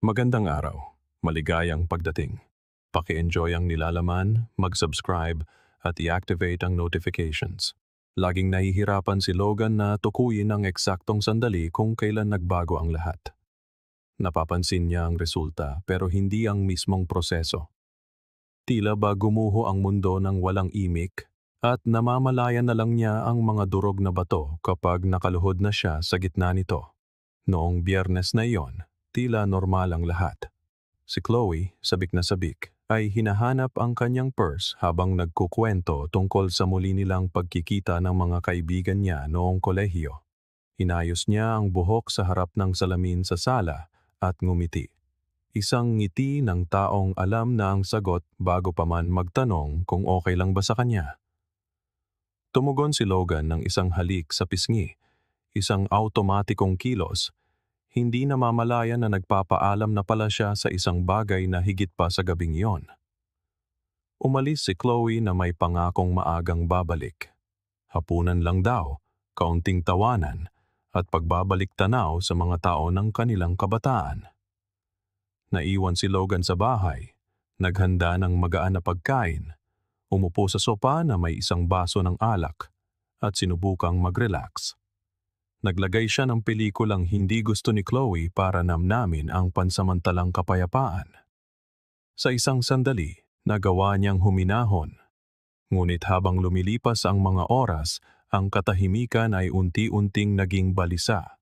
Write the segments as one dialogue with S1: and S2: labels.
S1: Magandang araw, maligayang pagdating. Paki-enjoy ang nilalaman, mag-subscribe at i-activate ang notifications. Laging nahihirapan si Logan na tukuyin ang eksaktong sandali kung kailan nagbago ang lahat. Napapansin niya ang resulta pero hindi ang mismong proseso. Tila ba gumuho ang mundo ng walang imik at namamalayan na lang niya ang mga durog na bato kapag nakaluhod na siya sa gitna nito. Noong Biyernes na iyon, tila normal ang lahat. Si Chloe, sabik na sabik, ay hinahanap ang kanyang purse habang nagkukwento tungkol sa muli nilang pagkikita ng mga kaibigan niya noong kolehiyo. Inayos niya ang buhok sa harap ng salamin sa sala at ngumiti. Isang ngiti ng taong alam na ang sagot bago pa man magtanong kung okay lang ba sa kanya. Tumugon si Logan ng isang halik sa pisngi, isang automatikong kilos. Hindi namamalayan na nagpapaalam na pala siya sa isang bagay na higit pa sa gabing iyon. Umalis si Chloe na may pangakong maagang babalik. Hapunan lang daw, kaunting tawanan, at pagbabalik tanaw sa mga tao ng kanilang kabataan. Naiwan si Logan sa bahay, naghanda ng magaan na pagkain, umupo sa sopa na may isang baso ng alak, at sinubukang mag-relax. Naglagay siya ng pelikulang hindi gusto ni Chloe para namnamin ang pansamantalang kapayapaan. Sa isang sandali, nagawa niyang huminahon. Ngunit habang lumilipas ang mga oras, ang katahimikan ay unti-unting naging balisa.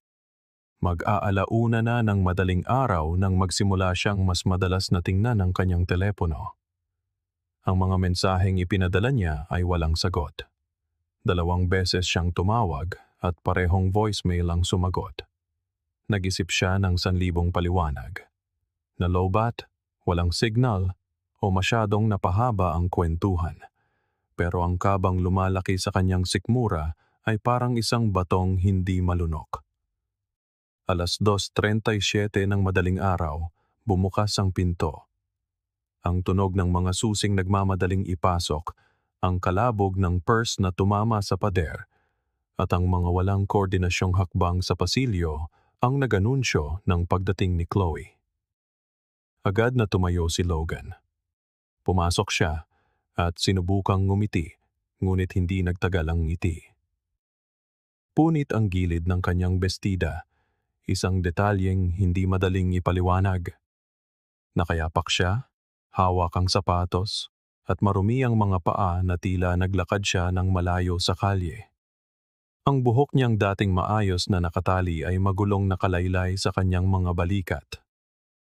S1: Mag-aalauna na ng madaling araw nang magsimula siyang mas madalas na tingnan ang kanyang telepono. Ang mga mensaheng ipinadala niya ay walang sagot. 2 beses siyang tumawag at parehong voicemail ang sumagot. Nag-isip siya ng 1,000 paliwanag. Nalobat, walang signal, o masyadong napahaba ang kwentuhan. Pero ang kabang lumalaki sa kanyang sikmura ay parang isang batong hindi malunok. 2:37 ng madaling araw, bumukas ang pinto. Ang tunog ng mga susing nagmamadaling ipasok, ang kalabog ng purse na tumama sa pader, at ang mga walang koordinasyong hakbang sa pasilyo ang nag-anunsyo ng pagdating ni Chloe. Agad na tumayo si Logan. Pumasok siya at sinubukang ngumiti, ngunit hindi nagtagal ang ngiti. Punit ang gilid ng kanyang bestida, isang detalyeng hindi madaling ipaliwanag. Nakayapak siya, hawak ang sapatos, at marumi ang mga paa na tila naglakad siya ng malayo sa kalye. Ang buhok niyang dating maayos na nakatali ay magulong nakalaylay sa kanyang mga balikat.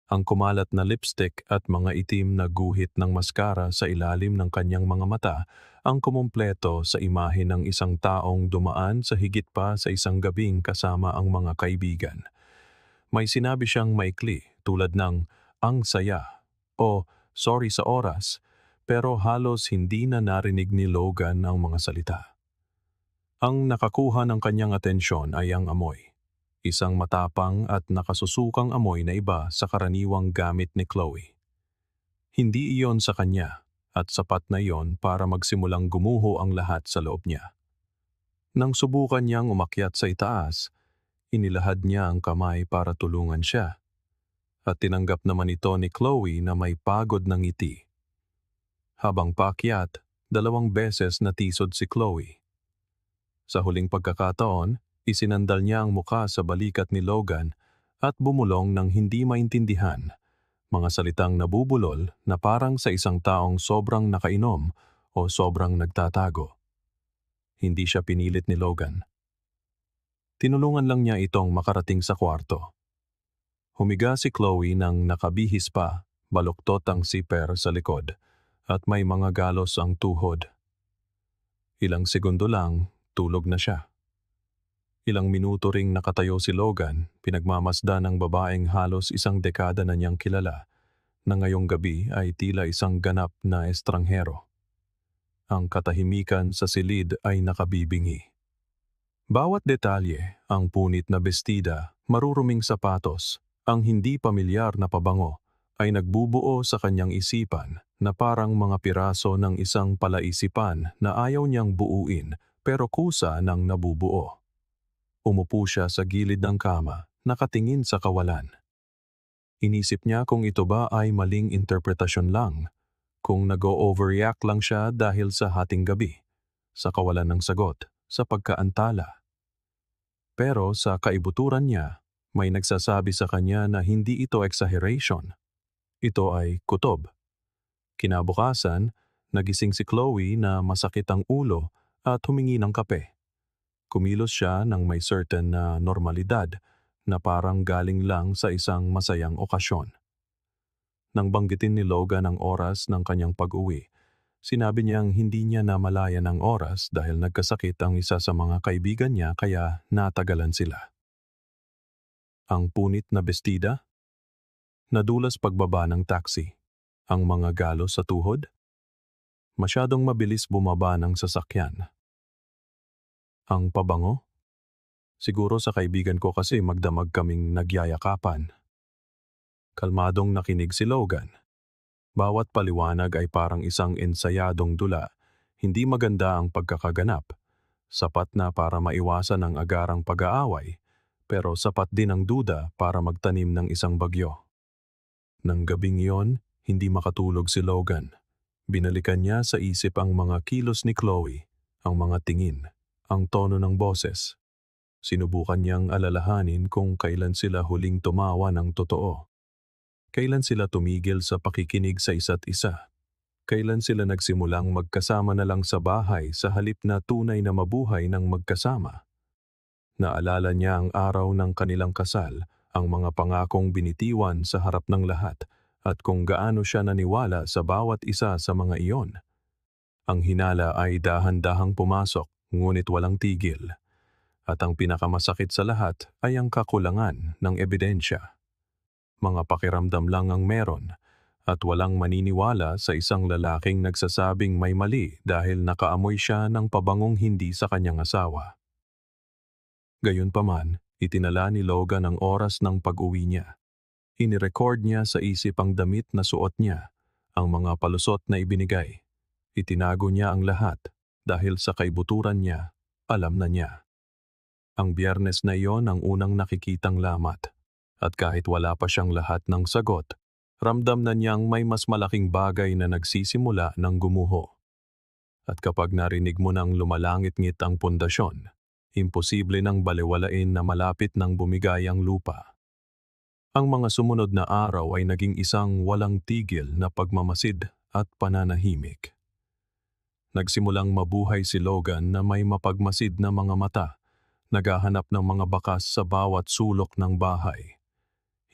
S1: Ang kumalat na lipstick at mga itim na guhit ng maskara sa ilalim ng kanyang mga mata ang kumumpleto sa imahe ng isang taong dumaan sa higit pa sa isang gabing kasama ang mga kaibigan. May sinabi siyang maikli tulad ng "ang saya" o "sorry sa oras", pero halos hindi na narinig ni Logan ang mga salita. Ang nakakuha ng kanyang atensyon ay ang amoy. Isang matapang at nakasusukang amoy na iba sa karaniwang gamit ni Chloe. Hindi iyon sa kanya at sapat na iyon para magsimulang gumuho ang lahat sa loob niya. Nang subukan niyang umakyat sa itaas, inilahad niya ang kamay para tulungan siya. At tinanggap naman ito ni Chloe na may pagod ng ngiti. Habang paakyat, 2 beses natisod si Chloe. Sa huling pagkakataon, isinandal niya ang muka sa balikat ni Logan at bumulong ng hindi maintindihan, mga salitang nabubulol na parang sa isang taong sobrang nakainom o sobrang nagtatago. Hindi siya pinilit ni Logan. Tinulungan lang niya itong makarating sa kwarto. Humiga si Chloe nang nakabihis pa, baluktot ang zipper sa likod, at may mga galos ang tuhod. Ilang segundo lang, tulog na siya. Ilang minuto ring nakatayo si Logan, pinagmamasdan ng babaeng halos isang dekada na niyang kilala, na ngayong gabi ay tila isang ganap na estranghero. Ang katahimikan sa silid ay nakabibingi. Bawat detalye, ang punit na bestida, maruruming sapatos, ang hindi pamilyar na pabango, ay nagbubuo sa kanyang isipan na parang mga piraso ng isang palaisipan na ayaw niyang buuin pero kusa ng nabubuo. Umupo siya sa gilid ng kama, nakatingin sa kawalan. Inisip niya kung ito ba ay maling interpretasyon lang, kung nag-o-overreact lang siya dahil sa hating gabi, sa kawalan ng sagot, sa pagkaantala. Pero sa kaibuturan niya, may nagsasabi sa kanya na hindi ito exaggeration. Ito ay kutob. Kinabukasan, nagising si Chloe na masakit ang ulo at humingi ng kape. Kumilos siya ng may certain na normalidad na parang galing lang sa isang masayang okasyon. Nang banggitin ni Logan ang oras ng kanyang pag-uwi, sinabi niyang hindi niya namalayan ang oras dahil nagkasakit ang isa sa mga kaibigan niya kaya natagalan sila. Ang punit na bestida, nadulas pagbaba ng taxi. Ang mga galos sa tuhod, masyadong mabilis bumaba ng sasakyan. Ang pabango, siguro sa kaibigan ko kasi magdamag kaming nagyayakapan. Kalmadong nakinig si Logan. Bawat paliwanag ay parang isang ensayadong dula. Hindi maganda ang pagkakaganap. Sapat na para maiwasan ang agarang pag-aaway, pero sapat din ang duda para magtanim ng isang bagyo. Nang gabing iyon, hindi makatulog si Logan. Binalikan niya sa isip ang mga kilos ni Chloe, ang mga tingin, ang tono ng boses. Sinubukan niyang alalahanin kung kailan sila huling tumawa ng totoo. Kailan sila tumigil sa pakikinig sa isa't isa. Kailan sila nagsimulang magkasama na lang sa bahay sa halip na tunay na mabuhay ng magkasama. Naalala niya ang araw ng kanilang kasal, ang mga pangakong binitiwan sa harap ng lahat, at kung gaano siya naniwala sa bawat isa sa mga iyon. Ang hinala ay dahan-dahang pumasok, ngunit walang tigil. At ang pinakamasakit sa lahat ay ang kakulangan ng ebidensya. Mga pakiramdam lang ang meron, at walang maniniwala sa isang lalaking nagsasabing may mali dahil nakaamoy siya ng pabangong hindi sa kanyang asawa. Gayunpaman, itinala ni Logan ang oras ng pag-uwi niya. Inirecord niya sa isip ang damit na suot niya, ang mga palusot na ibinigay. Itinago niya ang lahat dahil sa kaibuturan niya, alam na niya. Ang Biyernes na iyon ang unang nakikitang lamat. At kahit wala pa siyang lahat ng sagot, ramdam na niyang may mas malaking bagay na nagsisimula ng gumuho. At kapag narinig mo nang lumalangit-ngit ang pundasyon, imposible nang balewalain na malapit nang bumigay ang lupa. Ang mga sumunod na araw ay naging isang walang tigil na pagmamasid at pananahimik. Nagsimulang mabuhay si Logan na may mapagmasid na mga mata, naghahanap ng mga bakas sa bawat sulok ng bahay.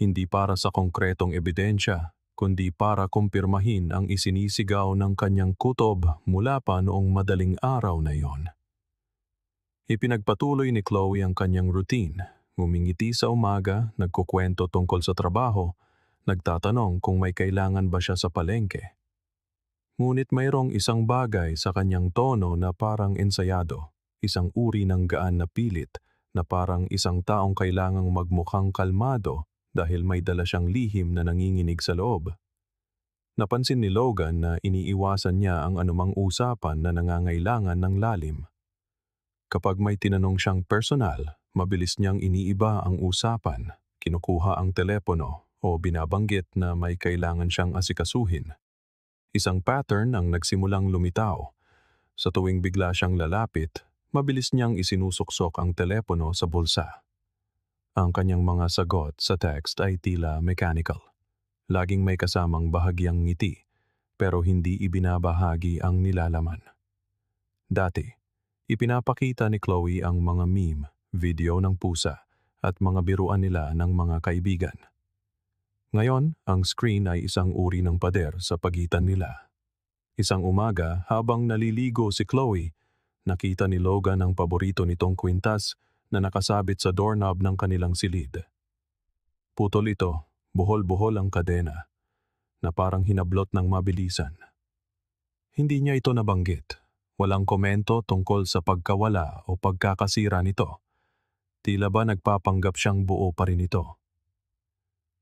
S1: Hindi para sa konkretong ebidensya, kundi para kumpirmahin ang isinisigaw ng kanyang kutob mula pa noong madaling araw na iyon. Ipinagpatuloy ni Chloe ang kanyang routine, ngumingiti sa umaga, nagkukwento tungkol sa trabaho, nagtatanong kung may kailangan ba siya sa palengke. Ngunit mayroong isang bagay sa kanyang tono na parang ensayado, isang uri ng gaan na pilit na parang isang taong kailangang magmukhang kalmado dahil may dala siyang lihim na nanginginig sa loob. Napansin ni Logan na iniiwasan niya ang anumang usapan na nangangailangan ng lalim. Kapag may tinanong siyang personal, mabilis niyang iniiba ang usapan, kinukuha ang telepono o binabanggit na may kailangan siyang asikasuhin. Isang pattern ang nagsimulang lumitaw. Sa tuwing bigla siyang lalapit, mabilis niyang isinusuksok ang telepono sa bulsa. Ang kanyang mga sagot sa text ay tila mechanical. Laging may kasamang bahagyang ngiti, pero hindi ibinabahagi ang nilalaman. Dati, ipinapakita ni Chloe ang mga meme, video ng pusa, at mga biruan nila ng mga kaibigan. Ngayon, ang screen ay isang uri ng pader sa pagitan nila. Isang umaga, habang naliligo si Chloe, nakita ni Logan ang paborito nitong kwintas na nakasabit sa doorknob ng kanilang silid. Putol ito, buhol-buhol ang kadena, na parang hinablot ng mabilisan. Hindi niya ito nabanggit. Walang komento tungkol sa pagkawala o pagkakasira nito. Tila ba nagpapanggap siyang buo pa rin ito.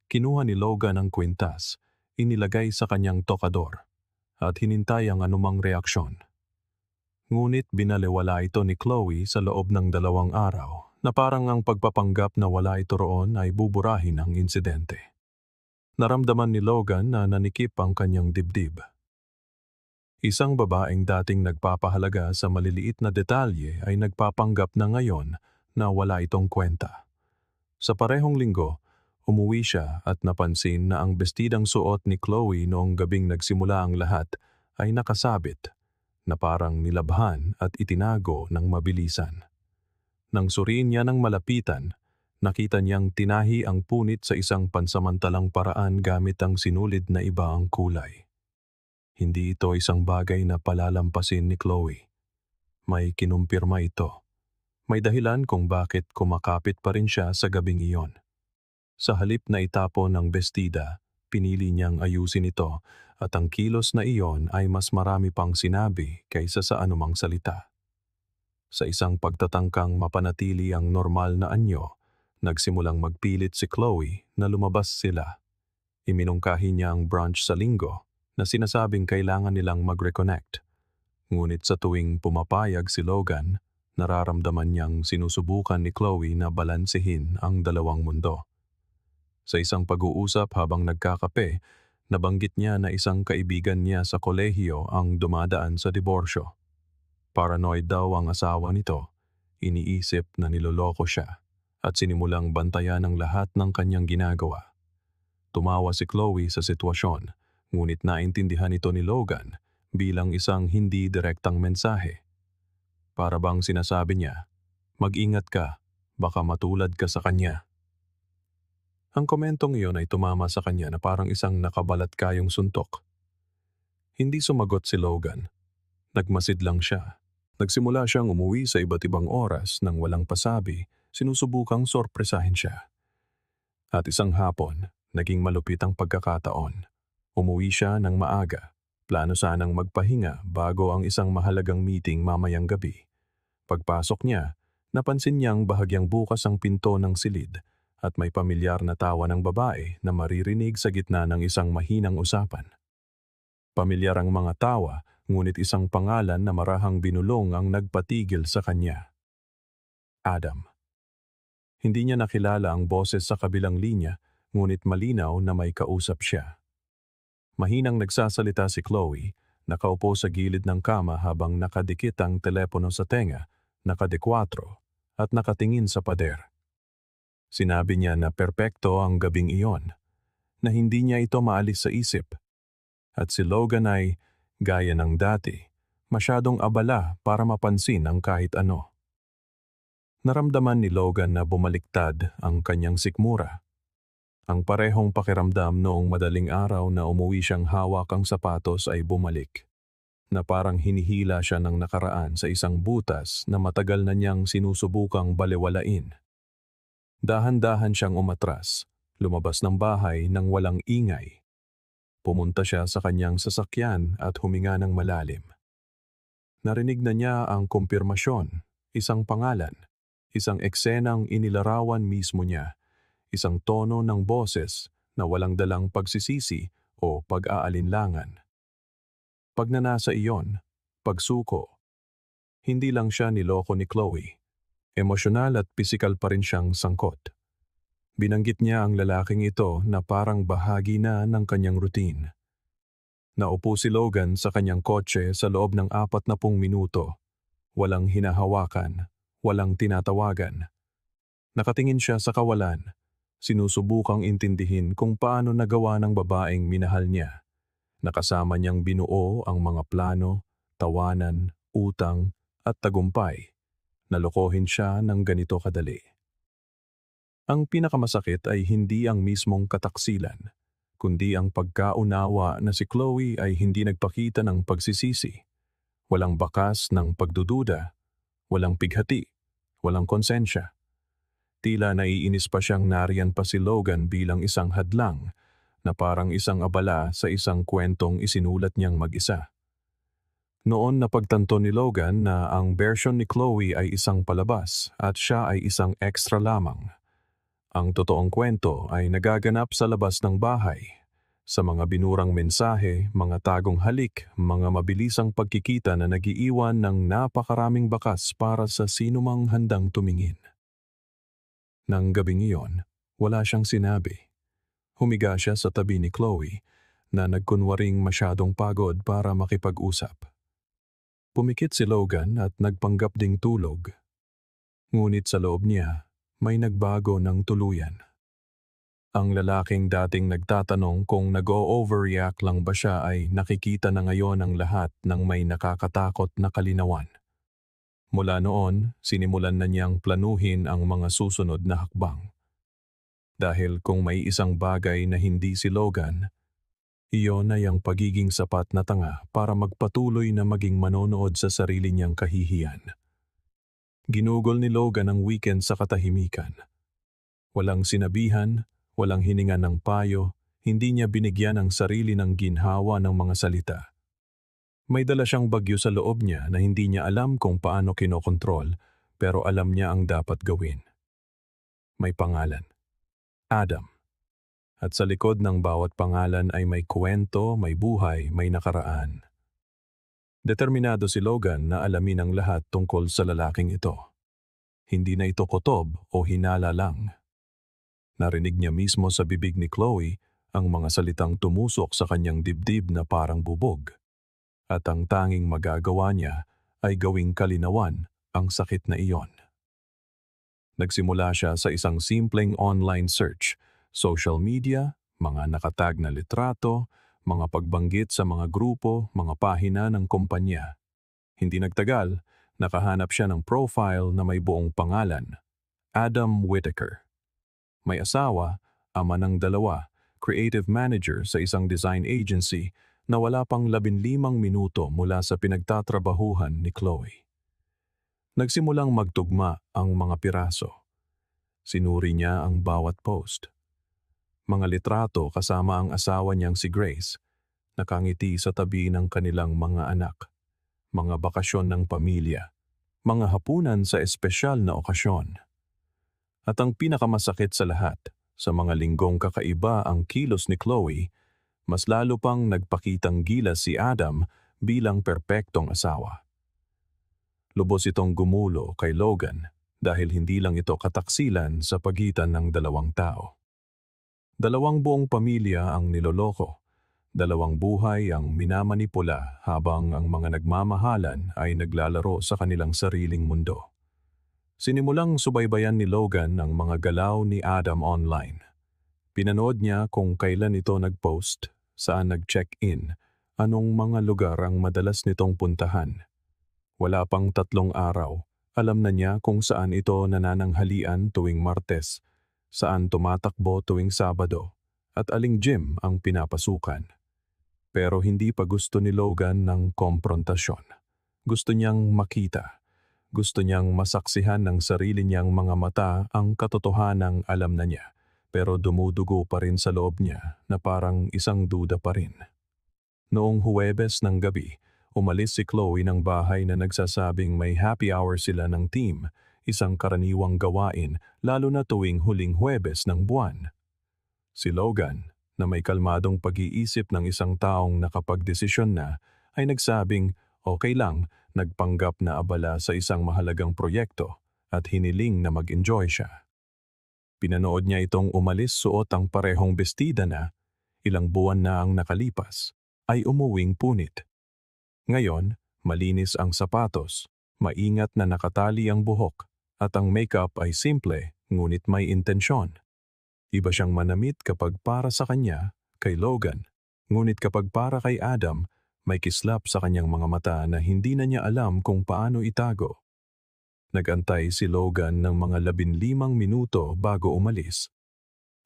S1: Kinuha ni Logan ang kwintas, inilagay sa kanyang tokador, at hinintay ang anumang reaksyon. Ngunit binalewala ito ni Chloe sa loob ng 2 araw na parang ang pagpapanggap na wala ito roon ay buburahin ang insidente. Naramdaman ni Logan na nanikip ang kanyang dibdib. Isang babaeng dating nagpapahalaga sa maliliit na detalye ay nagpapanggap na ngayon na wala itong kwenta. Sa parehong linggo, umuwi siya at napansin na ang bestidang suot ni Chloe noong gabing nagsimula ang lahat ay nakasabit, na parang nilabhan at itinago ng mabilisan. Nang suriin niya ng malapitan, nakita niyang tinahi ang punit sa isang pansamantalang paraan gamit ang sinulid na iba ang kulay. Hindi ito isang bagay na palalampasin ni Chloe. May kinumpirma ito. May dahilan kung bakit kumakapit pa rin siya sa gabing iyon. Sa halip na itapon ng bestida, pinili niyang ayusin ito at ang kilos na iyon ay mas marami pang sinabi kaysa sa anumang salita. Sa isang pagtatangkang mapanatili ang normal na anyo, nagsimulang magpilit si Chloe na lumabas sila. Iminungkahi niya ang brunch sa linggo na sinasabing kailangan nilang mag-reconnect. Ngunit sa tuwing pumapayag si Logan, nararamdaman niyang sinusubukan ni Chloe na balansehin ang dalawang mundo. Sa isang pag-uusap habang nagkakape, nabanggit niya na isang kaibigan niya sa kolehiyo ang dumadaan sa diborsyo. Paranoid daw ang asawa nito, iniisip na niloloko siya at sinimulang bantayan ang lahat ng kanyang ginagawa. Tumawa si Chloe sa sitwasyon, ngunit naintindihan ito ni Logan bilang isang hindi direktang mensahe. Para bang sinasabi niya, mag-ingat ka, baka matulad ka sa kanya. Ang komentong iyon ay tumama sa kanya na parang isang nakabalat kayong suntok. Hindi sumagot si Logan. Nagmasid lang siya. Nagsimula siyang umuwi sa iba't ibang oras nang walang pasabi, sinusubukang sorpresahin siya. At isang hapon, naging malupit ang pagkakataon. Umuwi siya ng maaga. Plano sanang magpahinga bago ang isang mahalagang meeting mamayang gabi. Pagpasok niya, napansin niyang bahagyang bukas ang pinto ng silid at may pamilyar na tawa ng babae na maririnig sa gitna ng isang mahinang usapan. Pamilyar ang mga tawa, ngunit isang pangalan na marahang binulong ang nagpatigil sa kanya. Adam. Hindi niya nakilala ang boses sa kabilang linya, ngunit malinaw na may kausap siya. Mahinang nagsasalita si Chloe, nakaupo sa gilid ng kama habang nakadikit ang telepono sa tenga, nakadekwatro, at nakatingin sa pader. Sinabi niya na perpekto ang gabing iyon, na hindi niya ito maalis sa isip. At si Logan ay, gaya ng dati, masyadong abala para mapansin ang kahit ano. Naramdaman ni Logan na bumaliktad ang kanyang sikmura. Ang parehong pakiramdam noong madaling araw na umuwi siyang hawak ang sapatos ay bumalik, na parang hinihila siya ng nakaraan sa isang butas na matagal na niyang sinusubukang balewalain. Dahan-dahan siyang umatras, lumabas ng bahay nang walang ingay. Pumunta siya sa kanyang sasakyan at huminga ng malalim. Narinig na niya ang kumpirmasyon, isang pangalan, isang eksenang inilarawan mismo niya. Isang tono ng boses na walang dalang pagsisisi o pag-aalinlangan. Pagnanasa iyon, pagsuko. Hindi lang siya niloko ni Chloe. Emosyonal at pisikal pa rin siyang sangkot. Binanggit niya ang lalaking ito na parang bahagi na ng kanyang routine. Naupo si Logan sa kanyang kotse sa loob ng 40 minuto. Walang hinahawakan, walang tinatawagan. Nakatingin siya sa kawalan. Sinusubukang intindihin kung paano nagawa ng babaeng minahal niya. Nakasama niyang binuo ang mga plano, tawanan, utang, at tagumpay. Nalokohin siya ng ganito kadali. Ang pinakamasakit ay hindi ang mismong kataksilan, kundi ang pagkaunawa na si Chloe ay hindi nagpakita ng pagsisisi. Walang bakas ng pagdududa, walang pighati, walang konsensya. Tila naiinis pa siyang nariyan pa si Logan bilang isang hadlang na parang isang abala sa isang kwentong isinulat niyang mag-isa. Noon napagtanto ni Logan na ang version ni Chloe ay isang palabas at siya ay isang extra lamang. Ang totoong kwento ay nagaganap sa labas ng bahay, sa mga binurang mensahe, mga tagong halik, mga mabilisang pagkikita na nagiiwan ng napakaraming bakas para sa sinumang handang tumingin. Nang gabing iyon, wala siyang sinabi. Humiga siya sa tabi ni Chloe na nagkunwaring masyadong pagod para makipag-usap. Pumikit si Logan at nagpanggap ding tulog. Ngunit sa loob niya, may nagbago ng tuluyan. Ang lalaking dating nagtatanong kung nag-o-overreact lang ba siya ay nakikita na ngayon ang lahat ng may nakakatakot na kalinawan. Mula noon, sinimulan na niyang planuhin ang mga susunod na hakbang. Dahil kung may isang bagay na hindi si Logan, iyon ay ang pagiging sapat na tanga para magpatuloy na maging manonood sa sarili niyang kahihiyan. Ginugol ni Logan ang weekend sa katahimikan. Walang sinabihan, walang hininga ng payo, hindi niya binigyan ang sarili ng ginhawa ng mga salita. May dala siyang bagyo sa loob niya na hindi niya alam kung paano kinokontrol, pero alam niya ang dapat gawin. May pangalan. Adam. At sa likod ng bawat pangalan ay may kwento, may buhay, may nakaraan. Determinado si Logan na alamin ang lahat tungkol sa lalaking ito. Hindi na ito kutob o hinala lang. Narinig niya mismo sa bibig ni Chloe ang mga salitang tumusok sa kanyang dibdib na parang bubog. At ang tanging magagawa niya ay gawing kalinawan ang sakit na iyon. Nagsimula siya sa isang simpleng online search, social media, mga nakatag na litrato, mga pagbanggit sa mga grupo, mga pahina ng kumpanya. Hindi nagtagal, nakahanap siya ng profile na may buong pangalan, Adam Whitaker. May asawa, ama ng 2, creative manager sa isang design agency na wala pang 15 minuto mula sa pinagtatrabahuhan ni Chloe. Nagsimulang magtugma ang mga piraso. Sinuri niya ang bawat post. Mga litrato kasama ang asawa niyang si Grace, nakangiti sa tabi ng kanilang mga anak, mga bakasyon ng pamilya, mga hapunan sa espesyal na okasyon. At ang pinakamasakit sa lahat, sa mga linggong kakaiba ang kilos ni Chloe, mas lalo pang nagpakitang gilas si Adam bilang perpektong asawa. Lubos itong gumulo kay Logan dahil hindi lang ito kataksilan sa pagitan ng 2 tao. 2 buong pamilya ang niloloko, 2 buhay ang minamanipula habang ang mga nagmamahalan ay naglalaro sa kanilang sariling mundo. Sinimulang subaybayan ni Logan ang mga galaw ni Adam online. Pinanood niya kung kailan ito nag-post, saan nag-check-in, anong mga lugar ang madalas nitong puntahan. Wala pang 3 araw, alam na niya kung saan ito nanananghalian tuwing Martes, saan tumatakbo tuwing Sabado, at aling gym ang pinapasukan. Pero hindi pa gusto ni Logan ng komprontasyon. Gusto niyang makita. Gusto niyang masaksihan ng sarili niyang mga mata ang katotohanang alam na niya, pero dumudugo pa rin sa loob niya na parang isang duda pa rin. Noong Huwebes ng gabi, umalis si Chloe ng bahay na nagsasabing may happy hour sila ng team, isang karaniwang gawain lalo na tuwing huling Huwebes ng buwan. Si Logan, na may kalmadong pag-iisip ng isang taong nakapagdesisyon na, ay nagsabing okay lang, nagpanggap na abala sa isang mahalagang proyekto at hiniling na mag-enjoy siya. Pinanood niya itong umalis suot ang parehong bestida na, ilang buwan na ang nakalipas, ay umuwing punit. Ngayon, malinis ang sapatos, maingat na nakatali ang buhok, at ang makeup ay simple ngunit may intensyon. Iba siyang manamit kapag para sa kanya, kay Logan, ngunit kapag para kay Adam, may kislap sa kanyang mga mata na hindi na niya alam kung paano itago. Nagantay si Logan ng mga 15 minuto bago umalis.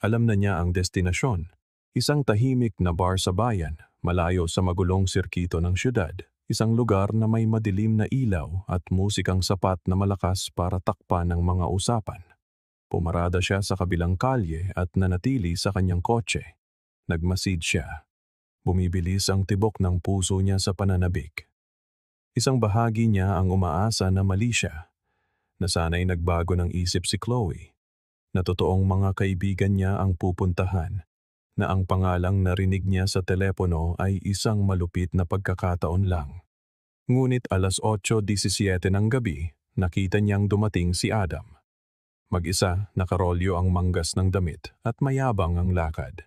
S1: Alam na niya ang destinasyon, isang tahimik na bar sa bayan, malayo sa magulong sirkito ng syudad, isang lugar na may madilim na ilaw at musikang sapat na malakas para takpan ng mga usapan. Pumarada siya sa kabilang kalye at nanatili sa kanyang kotse. Nagmasid siya. Bumibilis ang tibok ng puso niya sa pananabik. Isang bahagi niya ang umaasa na mali siya, na sana'y nagbago ng isip si Chloe, na totoong mga kaibigan niya ang pupuntahan, na ang pangalang narinig niya sa telepono ay isang malupit na pagkakataon lang. Ngunit alas 8:17 ng gabi, nakita niyang dumating si Adam. Mag-isa, nakarolyo ang manggas ng damit at mayabang ang lakad.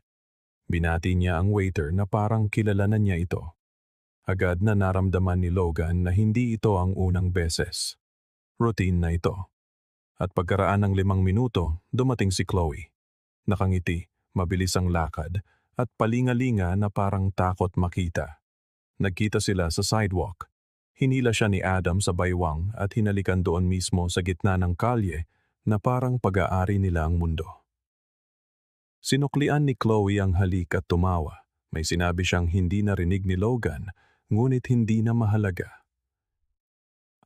S1: Binati niya ang waiter na parang kilala na niya ito. Agad na naramdaman ni Logan na hindi ito ang unang beses. Routine na ito. At pagkaraan ng 5 minuto, dumating si Chloe. Nakangiti, mabilis ang lakad, at palingalinga na parang takot makita. Nagkita sila sa sidewalk. Hinila siya ni Adam sa baywang at hinalikan doon mismo sa gitna ng kalye na parang pag-aari nila ang mundo. Sinuklian ni Chloe ang halik at tumawa. May sinabi siyang hindi narinig ni Logan, ngunit hindi na mahalaga.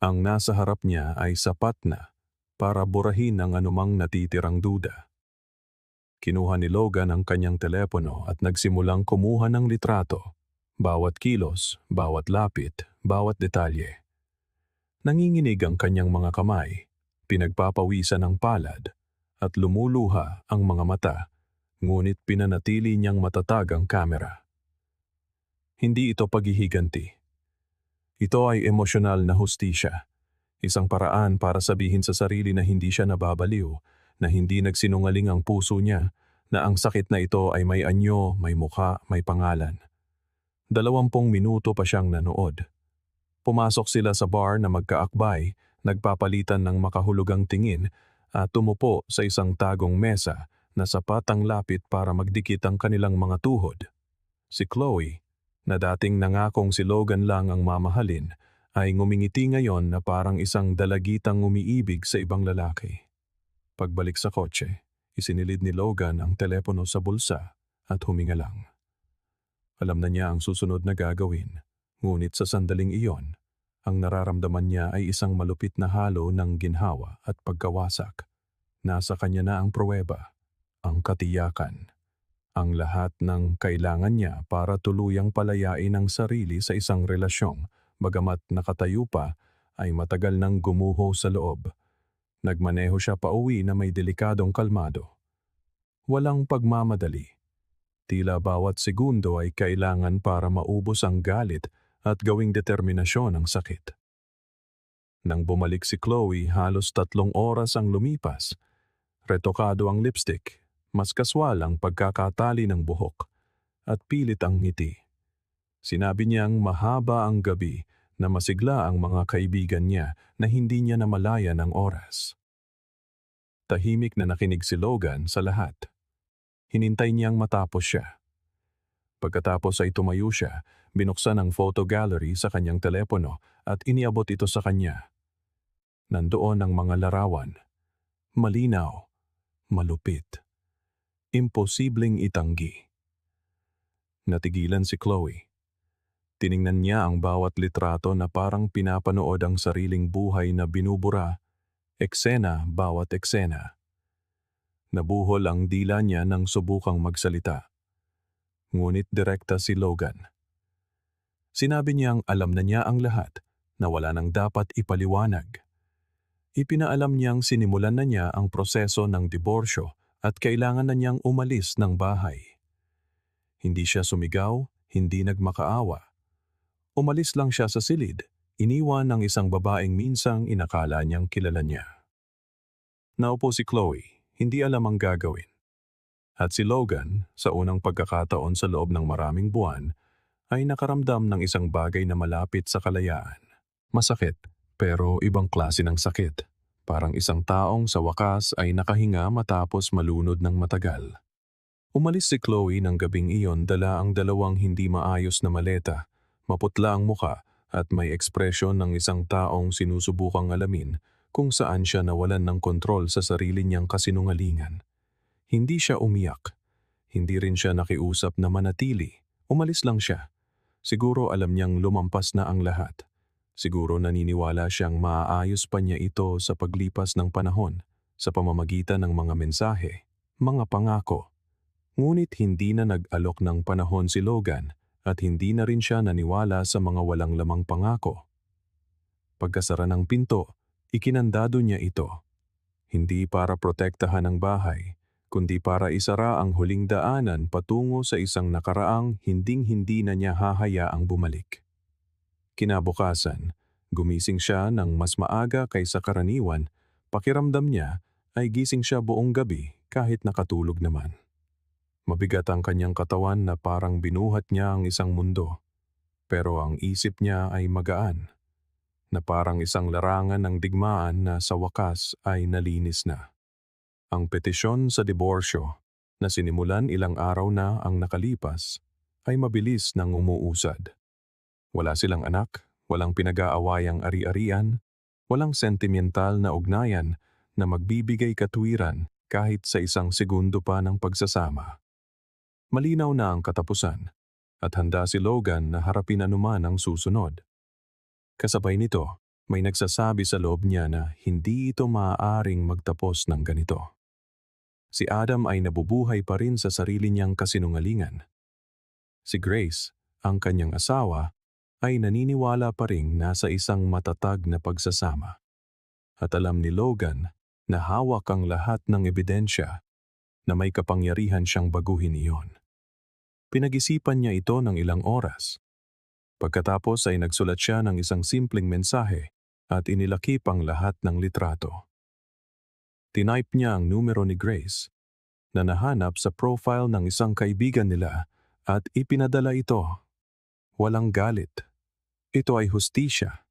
S1: Ang nasa harap niya ay sapat na para burahin ang anumang natitirang duda. Kinuha ni Logan ang kanyang telepono at nagsimulang kumuha ng litrato. Bawat kilos, bawat lapit, bawat detalye. Nanginginig ang kanyang mga kamay, pinagpapawisan ang palad, at lumuluha ang mga mata, ngunit pinanatili niyang matatag ang kamera. Hindi ito paghihiganti. Ito ay emosyonal na hustisya. Isang paraan para sabihin sa sarili na hindi siya nababaliw, na hindi nagsinungaling ang puso niya, na ang sakit na ito ay may anyo, may mukha, may pangalan. 20 minuto pa siyang nanood. Pumasok sila sa bar na magkaakbay, nagpapalitan ng makahulugang tingin at tumupo sa isang tagong mesa na sapat ang lapit para magdikit ang kanilang mga tuhod. Si Chloe, na dating nangakong si Logan lang ang mamahalin, ay ngumingiti ngayon na parang isang dalagitang umiibig sa ibang lalaki. Pagbalik sa kotse, isinilid ni Logan ang telepono sa bulsa at huminga lang. Alam na niya ang susunod na gagawin, ngunit sa sandaling iyon, ang nararamdaman niya ay isang malupit na halo ng ginhawa at pagkawasak. Nasa kanya na ang pruweba, ang katiyakan, ang lahat ng kailangan niya para tuluyang palayain ang sarili sa isang relasyong, bagamat nakatayo pa ay matagal nang gumuho sa loob. Nagmaneho siya pauwi na may delikadong kalmado. Walang pagmamadali. Tila bawat segundo ay kailangan para maubos ang galit at gawing determinasyon ang sakit. Nang bumalik si Chloe, halos 3 oras ang lumipas. Retokado ang lipstick, mas kaswal ang pagkakatali ng buhok, at pilit ang ngiti. Sinabi niyang mahaba ang gabi na masigla ang mga kaibigan niya na hindi niya namalayan ang oras. Tahimik na nakinig si Logan sa lahat. Hinintay niyang matapos siya. Pagkatapos ay tumayo siya, binuksan ang photo gallery sa kanyang telepono at iniabot ito sa kanya. Nandoon ang mga larawan. Malinaw, malupit, imposibleng itanggi. Natigilan si Chloe. Tiningnan niya ang bawat litrato na parang pinapanood ang sariling buhay na binubura, eksena bawat eksena. Nabuhol ang dila niya nang subukang magsalita. Ngunit direkta si Logan. Sinabi niyang alam na niya ang lahat, na wala nang dapat ipaliwanag. Ipinaalam niyang sinimulan na niya ang proseso ng diborsyo at kailangan na niyang umalis ng bahay. Hindi siya sumigaw, hindi nagmakaawa. Umalis lang siya sa silid, iniwan ng isang babaeng minsang inakala niyang kilala niya. Naupo si Chloe. Hindi alam ang gagawin. At si Logan, sa unang pagkakataon sa loob ng maraming buwan, ay nakaramdam ng isang bagay na malapit sa kalayaan. Masakit, pero ibang klase ng sakit. Parang isang taong sa wakas ay nakahinga matapos malunod ng matagal. Umalis si Chloe ng gabing iyon, dala ang 2 hindi maayos na maleta, maputla ang muka at may ekspresyon ng isang taong sinusubukang alamin kung saan siya nawalan ng kontrol sa sarili niyang kasinungalingan. Hindi siya umiyak. Hindi rin siya nakiusap na manatili. Umalis lang siya. Siguro alam niyang lumampas na ang lahat. Siguro naniniwala siyang maaayos pa niya ito sa paglipas ng panahon, sa pamamagitan ng mga mensahe, mga pangako. Ngunit hindi na nag-alok ng panahon si Logan at hindi na rin siya naniwala sa mga walang lamang pangako. Pagkasara ng pinto, ikinandado niya ito. Hindi para protektahan ang bahay, kundi para isara ang huling daanan patungo sa isang nakaraang hinding-hindi na niya hahayaang bumalik. Kinabukasan, gumising siya ng mas maaga kaysa karaniwan. Pakiramdam niya ay gising siya buong gabi kahit nakatulog naman. Mabigat ang kanyang katawan na parang binuhat niya ang isang mundo. Pero ang isip niya ay magaan, na parang isang larangan ng digmaan na sa wakas ay nalinis na. Ang petisyon sa diborsyo, na sinimulan ilang araw na ang nakalipas, ay mabilis nang umuusad. Wala silang anak, walang pinag-aawayang ari-arian, walang sentimental na ugnayan na magbibigay katwiran kahit sa isang segundo pa ng pagsasama. Malinaw na ang katapusan, at handa si Logan na harapin anuman ang susunod. Kasabay nito, may nagsasabi sa loob niya na hindi ito maaaring magtapos ng ganito. Si Adam ay nabubuhay pa rin sa sarili niyang kasinungalingan. Si Grace, ang kanyang asawa, ay naniniwala pa ring nasa isang matatag na pagsasama. At alam ni Logan na hawak ang lahat ng ebidensya na may kapangyarihan siyang baguhin iyon. Pinag-isipan niya ito ng ilang oras. Pagkatapos ay nagsulat siya ng isang simpleng mensahe at inilakip ang lahat ng litrato. Tinype niya ang numero ni Grace na nahanap sa profile ng isang kaibigan nila at ipinadala ito. Walang galit. Ito ay hustisya.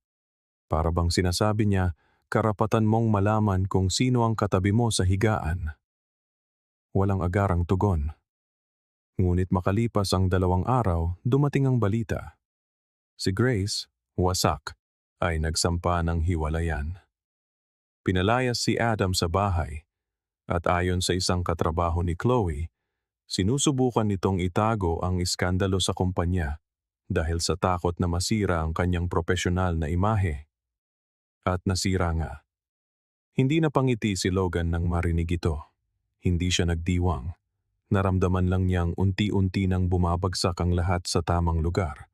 S1: Para bang sinasabi niya, karapatan mong malaman kung sino ang katabi mo sa higaan. Walang agarang tugon. Ngunit makalipas ang 2 araw, dumating ang balita. Si Grace, wasak, ay nagsampa ng hiwalayan. Pinalayas si Adam sa bahay, at ayon sa isang katrabaho ni Chloe, sinusubukan nitong itago ang iskandalo sa kumpanya dahil sa takot na masira ang kanyang propesyonal na imahe. At nasira nga. Hindi napangiti si Logan nang marinig ito. Hindi siya nagdiwang. Naramdaman lang niyang unti-unti nang bumabagsak ang lahat sa tamang lugar.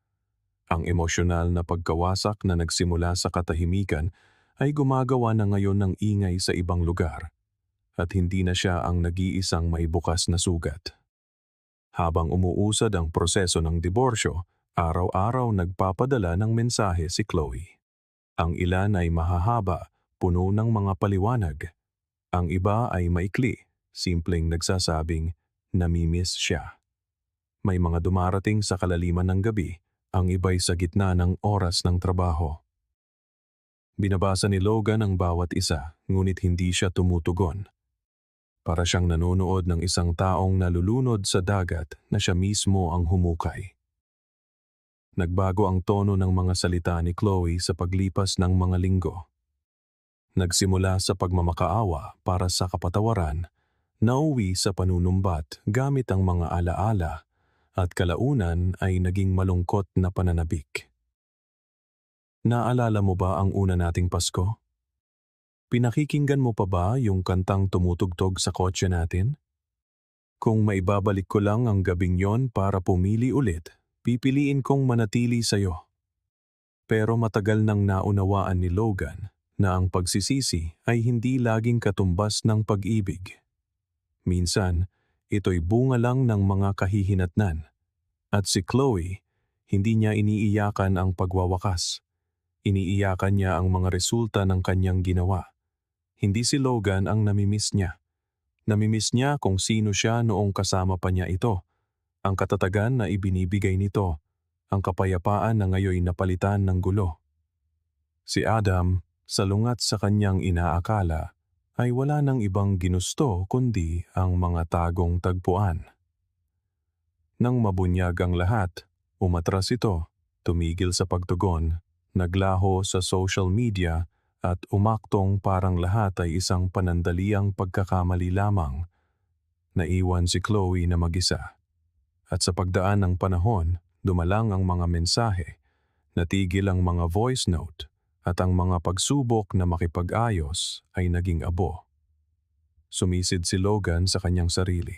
S1: Ang emosyonal na pagkawasak na nagsimula sa katahimikan ay gumagawa na ngayon ng ingay sa ibang lugar, at hindi na siya ang nag-iisang may bukas na sugat. Habang umuusad ang proseso ng diborsyo, araw-araw nagpapadala ng mensahe si Chloe. Ang ilan ay mahahaba, puno ng mga paliwanag. Ang iba ay maikli, simpleng nagsasabing namimiss siya. May mga dumarating sa kalaliman ng gabi, ang iba'y sa gitna ng oras ng trabaho. Binabasa ni Logan ang bawat isa, ngunit hindi siya tumutugon. Para siyang nanonood ng isang taong nalulunod sa dagat na siya mismo ang humukay. Nagbago ang tono ng mga salita ni Chloe sa paglipas ng mga linggo. Nagsimula sa pagmamakaawa para sa kapatawaran, nauwi sa panunumbat gamit ang mga alaala, at kalaunan ay naging malungkot na pananabik. Naalala mo ba ang una nating Pasko? Pinakikinggan mo pa ba yung kantang tumutugtog sa kotse natin? Kung maibabalik ko lang ang gabing yon para pumili ulit, pipiliin kong manatili sa'yo. Pero matagal nang naunawaan ni Logan na ang pagsisisi ay hindi laging katumbas ng pag-ibig. Minsan, ito'y bunga lang ng mga kahihinatnan. At si Chloe, hindi niya iniiyakan ang pagwawakas. Iniiyakan niya ang mga resulta ng kanyang ginawa. Hindi si Logan ang namimiss niya. Namimiss niya kung sino siya noong kasama pa niya ito, ang katatagan na ibinibigay nito, ang kapayapaan na ngayoy napalitan ng gulo. Si Adam, salungat sa kanyang inaakala, ay wala nang ibang ginusto kundi ang mga tagong tagpuan. Nang mabunyag ang lahat, umatras ito, tumigil sa pagtugon, naglaho sa social media at umaktong parang lahat ay isang panandaliang pagkakamali lamang. Naiwan si Chloe na mag-isa. At sa pagdaan ng panahon, dumalang ang mga mensahe, natigil ang mga voice note, at ang mga pagsubok na makipag-ayos ay naging abo. Sumisid si Logan sa kanyang sarili.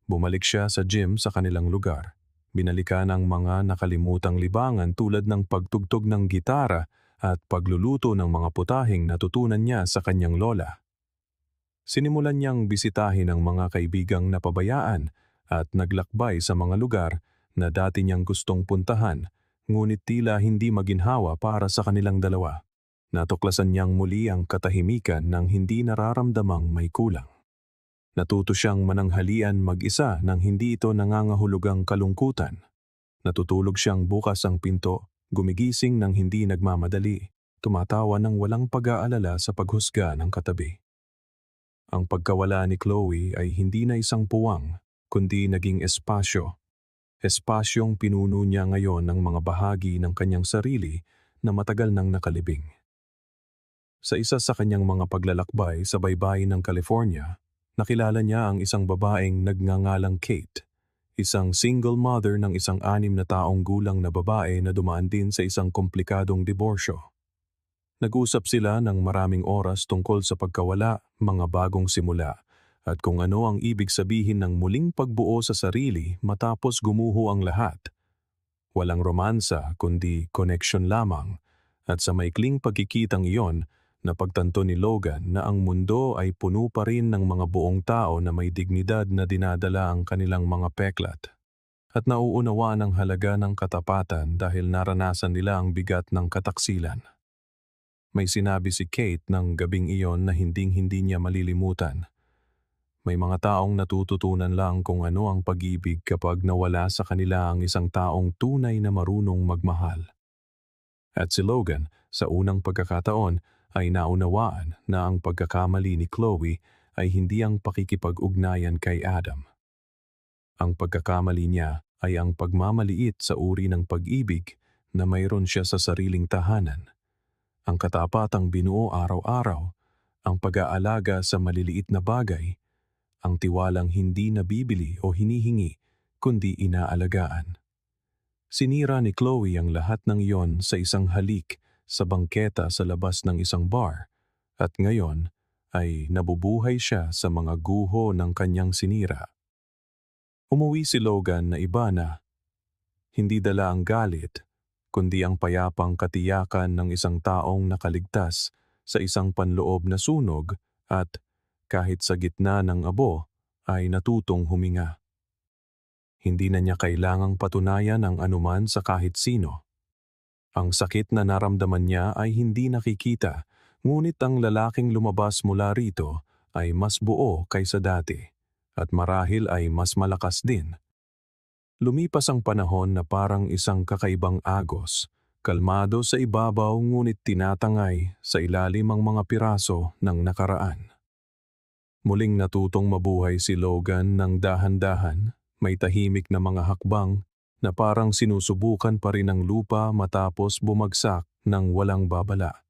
S1: Bumalik siya sa gym sa kanilang lugar. Binalikan ang mga nakalimutang libangan tulad ng pagtugtog ng gitara at pagluluto ng mga putahing natutunan niya sa kanyang lola. Sinimulan niyang bisitahin ang mga kaibigang napabayaan at naglakbay sa mga lugar na dati niyang gustong puntahan, ngunit tila hindi maginhawa para sa kanilang dalawa. Natuklasan niyang muli ang katahimikan ng hindi nararamdamang may kulang. Natuto siyang mananghalian mag-isa nang hindi ito nangangahulugang kalungkutan. Natutulog siyang bukas ang pinto, gumigising nang hindi nagmamadali, tumatawa ng walang pag-aalala sa paghusga ng katabi. Ang pagkawala ni Chloe ay hindi na isang puwang, kundi naging espasyo. Espasyong pinuno niya ngayon ng mga bahagi ng kanyang sarili na matagal nang nakalibing. Sa isa sa kanyang mga paglalakbay sa baybayin ng California, nakilala niya ang isang babaeng nagngangalang Kate, isang single mother ng isang 6 na taong gulang na babae na dumaan din sa isang komplikadong diborsyo. Nag-usap sila ng maraming oras tungkol sa pagkawala, mga bagong simula, at kung ano ang ibig sabihin ng muling pagbuo sa sarili matapos gumuho ang lahat. Walang romansa kundi connection lamang, at sa maikling pagkikitang iyon, napagtanto ni Logan na ang mundo ay puno pa rin ng mga buong tao na may dignidad na dinadala ang kanilang mga peklat. At nauunawaan ang halaga ng katapatan dahil naranasan nila ang bigat ng kataksilan. May sinabi si Kate ng gabing iyon na hinding-hindi niya malilimutan. May mga taong natututunan lang kung ano ang pag-ibig kapag nawala sa kanila ang isang taong tunay na marunong magmahal. At si Logan, sa unang pagkakataon, ay naunawaan na ang pagkakamali ni Chloe ay hindi ang pakikipag-ugnayan kay Adam. Ang pagkakamali niya ay ang pagmamaliit sa uri ng pag-ibig na mayroon siya sa sariling tahanan. Ang katapatang binuo araw-araw, ang pag-aalaga sa maliliit na bagay, ang tiwalang hindi nabibili o hinihingi, kundi inaalagaan. Sinira ni Chloe ang lahat ng iyon sa isang halik sa bangketa sa labas ng isang bar, at ngayon ay nabubuhay siya sa mga guho ng kanyang sinira. Umuwi si Logan na iba na, hindi dala ang galit, kundi ang payapang katiyakan ng isang taong nakaligtas sa isang panloob na sunog at, kahit sa gitna ng abo, ay natutong huminga. Hindi na niya kailangang patunayan ang anuman sa kahit sino. Ang sakit na naramdaman niya ay hindi nakikita, ngunit ang lalaking lumabas mula rito ay mas buo kaysa dati, at marahil ay mas malakas din. Lumipas ang panahon na parang isang kakaibang agos, kalmado sa ibabaw ngunit tinatangay sa ilalim ang mga piraso ng nakaraan. Muling natutong mabuhay si Logan ng dahan-dahan, may tahimik na mga hakbang na parang sinusubukan pa rin ang lupa matapos bumagsak ng walang babala.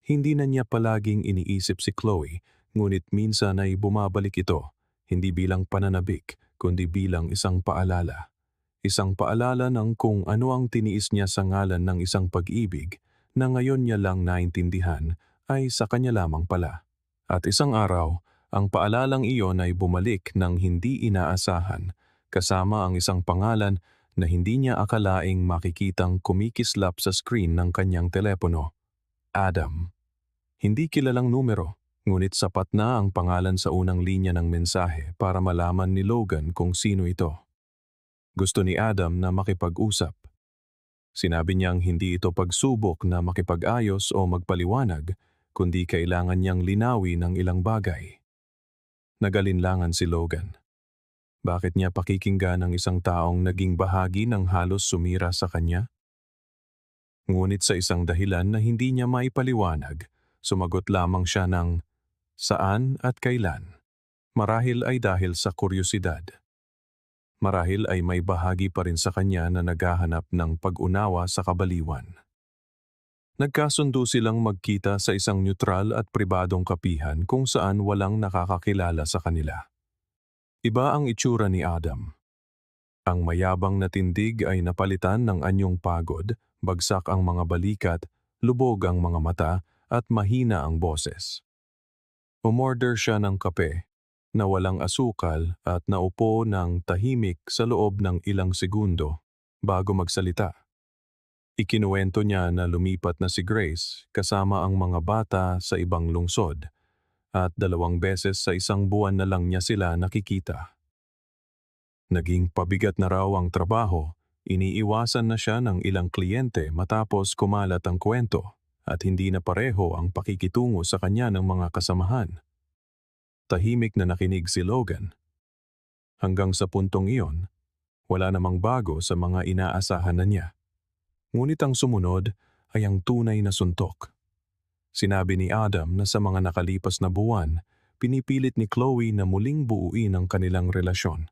S1: Hindi na niya palaging iniisip si Chloe, ngunit minsan ay bumabalik ito, hindi bilang pananabik, kundi bilang isang paalala. Isang paalala ng kung ano ang tiniis niya sa ngalan ng isang pag-ibig na ngayon niya lang naintindihan ay sa kanya lamang pala. At isang araw, ang paalalang iyon ay bumalik ng hindi inaasahan, kasama ang isang pangalan na hindi niya akalaing makikitang kumikislap sa screen ng kanyang telepono. Adam. Hindi kilalang numero, ngunit sapat na ang pangalan sa unang linya ng mensahe para malaman ni Logan kung sino ito. Gusto ni Adam na makipag-usap. Sinabi niyang hindi ito pagsubok na makipag-ayos o magpaliwanag, kundi kailangan niyang linawin ang ilang bagay. Nagalinlangan si Logan. Bakit niya pakikinggan ang isang taong naging bahagi ng halos sumira sa kanya? Ngunit sa isang dahilan na hindi niya maipaliwanag, sumagot lamang siya ng saan at kailan. Marahil ay dahil sa kuryosidad. Marahil ay may bahagi pa rin sa kanya na naghahanap ng pag-unawa sa kabaliwan. Nagkasundo silang magkita sa isang neutral at pribadong kapihan kung saan walang nakakakilala sa kanila. Iba ang itsura ni Adam. Ang mayabang na tindig ay napalitan ng anyong pagod, bagsak ang mga balikat, lubog ang mga mata, at mahina ang boses. Umorder siya ng kape, na walang asukal at naupo ng tahimik sa loob ng ilang segundo bago magsalita. Ikinuwento niya na lumipat na si Grace kasama ang mga bata sa ibang lungsod at 2 beses sa isang buwan na lang niya sila nakikita. Naging pabigat na raw ang trabaho, iniiwasan na siya ng ilang kliyente matapos kumalat ang kwento at hindi na pareho ang pakikitungo sa kanya ng mga kasamahan. Tahimik na nakinig si Logan. Hanggang sa puntong iyon, wala namang bago sa mga inaasahan na niya. Ngunit ang sumunod ay ang tunay na suntok. Sinabi ni Adam na sa mga nakalipas na buwan, pinipilit ni Chloe na muling buuin ang kanilang relasyon.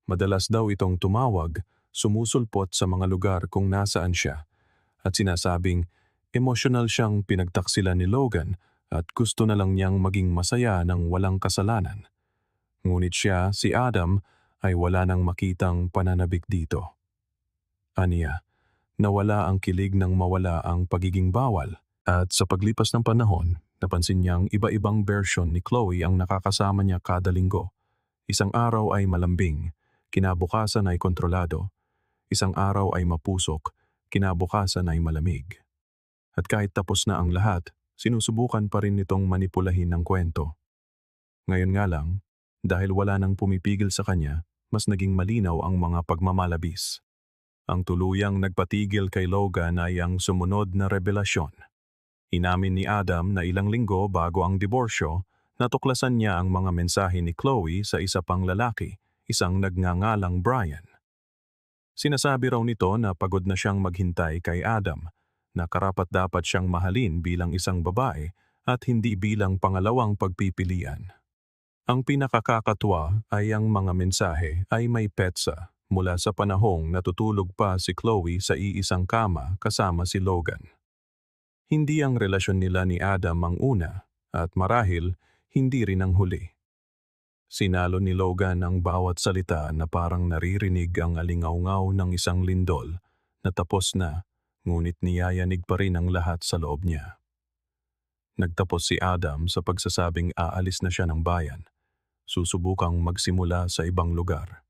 S1: Madalas daw itong tumawag, sumusulpot sa mga lugar kung nasaan siya, at sinasabing emosyonal siyang pinagtaksilan ni Logan at gusto na lang niyang maging masaya ng walang kasalanan. Ngunit siya, si Adam, ay wala nang makitang pananabik dito. Aniya, nawala ang kilig nang mawala ang pagiging bawal, at sa paglipas ng panahon, napansin niyang iba-ibang version ni Chloe ang nakakasama niya kada linggo. Isang araw ay malambing, kinabukasan ay kontrolado. Isang araw ay mapusok, kinabukasan ay malamig. At kahit tapos na ang lahat, sinusubukan pa rin nitong manipulahin ng kwento. Ngayon nga lang, dahil wala nang pumipigil sa kanya, mas naging malinaw ang mga pagmamalabis. Ang tuluyang nagpatigil kay Logan ay ang sumunod na revelasyon. Inamin ni Adam na ilang linggo bago ang diborsyo, natuklasan niya ang mga mensahe ni Chloe sa isa pang lalaki, isang nagngangalang Brian. Sinasabi raw nito na pagod na siyang maghintay kay Adam, na karapat-dapat siyang mahalin bilang isang babae at hindi bilang pangalawang pagpipilian. Ang pinakakakatuwa ay ang mga mensahe ay may petsa mula sa panahong natutulog pa si Chloe sa iisang kama kasama si Logan. Hindi ang relasyon nila ni Adam ang una at marahil hindi rin ang huli. Sinalo ni Logan ang bawat salita na parang naririnig ang alingaungaw ng isang lindol na tapos na, ngunit niyayanig pa rin ang lahat sa loob niya. Nagtapos si Adam sa pagsasabing aalis na siya ng bayan, susubukang magsimula sa ibang lugar.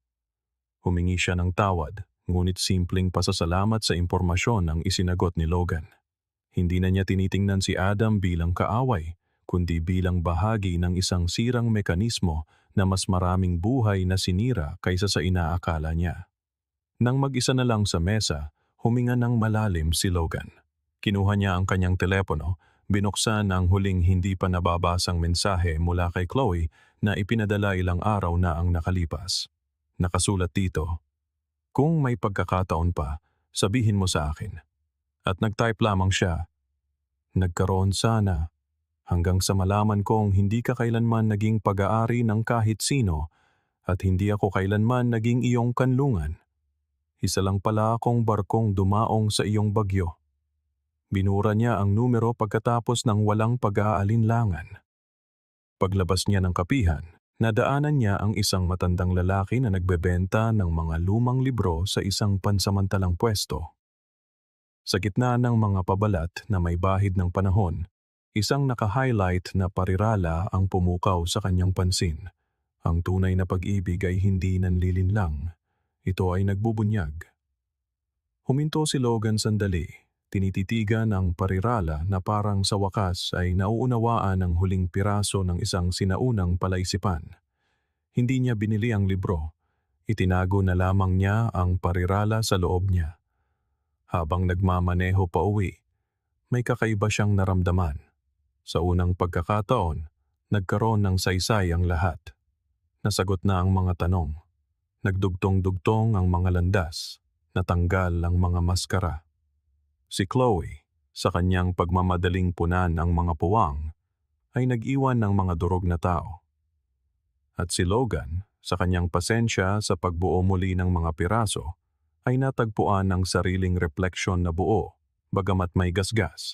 S1: Humingi siya ng tawad, ngunit simpleng pasasalamat sa impormasyon ang isinagot ni Logan. Hindi na niya tinitingnan si Adam bilang kaaway, kundi bilang bahagi ng isang sirang mekanismo na mas maraming buhay na sinira kaysa sa inaakala niya. Nang mag-isa na lang sa mesa, huminga ng malalim si Logan. Kinuha niya ang kanyang telepono, binuksan ang huling hindi pa nababasang mensahe mula kay Chloe na ipinadala ilang araw na ang nakalipas. Nakasulat dito, "Kung may pagkakataon pa, sabihin mo sa akin." At nag-type lamang siya, "Nagkaroon sana, hanggang sa malaman kong hindi ka kailanman naging pag-aari ng kahit sino at hindi ako kailanman naging iyong kanlungan. Isa lang pala akong barkong dumaong sa iyong bagyo." Binura niya ang numero pagkatapos ng walang pag-aalinlangan. Paglabas niya ng kapihan, nadaanan niya ang isang matandang lalaki na nagbebenta ng mga lumang libro sa isang pansamantalang pwesto. Sa gitna ng mga pabalat na may bahid ng panahon, isang naka-highlight na parirala ang pumukaw sa kanyang pansin. Ang tunay na pag-ibig ay hindi nanlilinlang. Ito ay nagbubunyag. Huminto si Logan sandali, tinititigan ang parirala na parang sa wakas ay nauunawaan ang huling piraso ng isang sinaunang palaisipan. Hindi niya binili ang libro. Itinago na lamang niya ang parirala sa loob niya. Habang nagmamaneho pa uwi, may kakaiba siyang naramdaman. Sa unang pagkakataon, nagkaroon ng saysay ang lahat. Nasagot na ang mga tanong. Nagdugtong-dugtong ang mga landas. Natanggal ang mga maskara. Si Chloe, sa kanyang pagmamadaling punan ang mga puwang, ay nag-iwan ng mga durog na tao. At si Logan, sa kanyang pasensya sa pagbuo muli ng mga piraso, ay natagpuan ng sariling refleksyon na buo, bagamat may gasgas.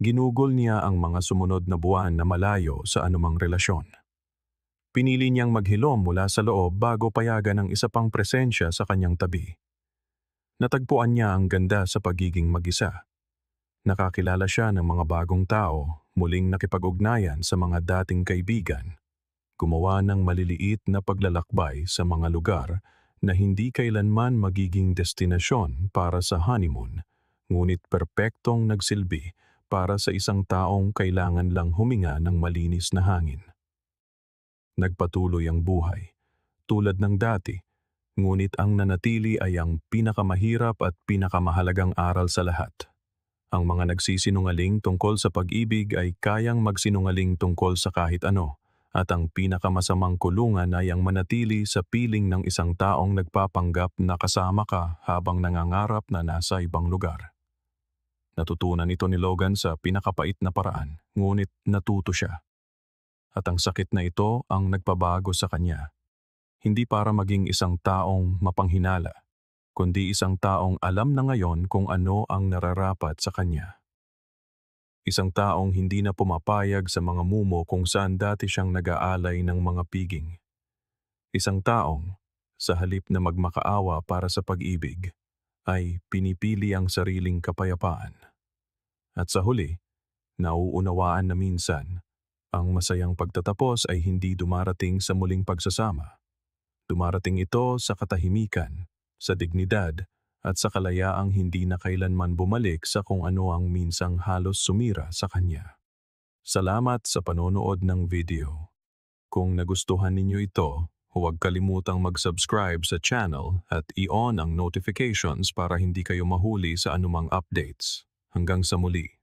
S1: Ginugol niya ang mga sumunod na buwan na malayo sa anumang relasyon. Pinili niyang maghilom mula sa loob bago payagan ng isa pang presensya sa kanyang tabi. Natagpuan niya ang ganda sa pagiging mag-isa. Nakakilala siya ng mga bagong tao, muling nakipag-ugnayan sa mga dating kaibigan. Gumawa ng maliliit na paglalakbay sa mga lugar na hindi kailanman magiging destinasyon para sa honeymoon, ngunit perpektong nagsilbi para sa isang taong kailangan lang huminga ng malinis na hangin. Nagpatuloy ang buhay, tulad ng dati, ngunit ang nanatili ay ang pinakamahirap at pinakamahalagang aral sa lahat. Ang mga nagsisinungaling tungkol sa pag-ibig ay kayang magsinungaling tungkol sa kahit ano, At ang pinakamasamang kulungan ay ang manatili sa piling ng isang taong nagpapanggap na kasama ka habang nangangarap na nasa ibang lugar. Natutunan ito ni Logan sa pinakapait na paraan, ngunit natuto siya. At ang sakit na ito ang nagpabago sa kanya. Hindi para maging isang taong mapanghinala, kundi isang taong alam na ngayon kung ano ang nararapat sa kanya. Isang taong hindi na pumapayag sa mga mumo kung saan dati siyang nag-aalay ng mga piging. Isang taong, sa halip na magmakaawa para sa pag-ibig, ay pinipili ang sariling kapayapaan. At sa huli, nauunawaan na minsan, ang masayang pagtatapos ay hindi dumarating sa muling pagsasama. Dumarating ito sa katahimikan, sa dignidad, at sa kalayaang hindi na kailanman bumalik sa kung ano ang minsang halos sumira sa kanya. Salamat sa panonood ng video. Kung nagustuhan ninyo ito, huwag kalimutang mag-subscribe sa channel at i-on ang notifications para hindi kayo mahuli sa anumang updates. Hanggang sa muli.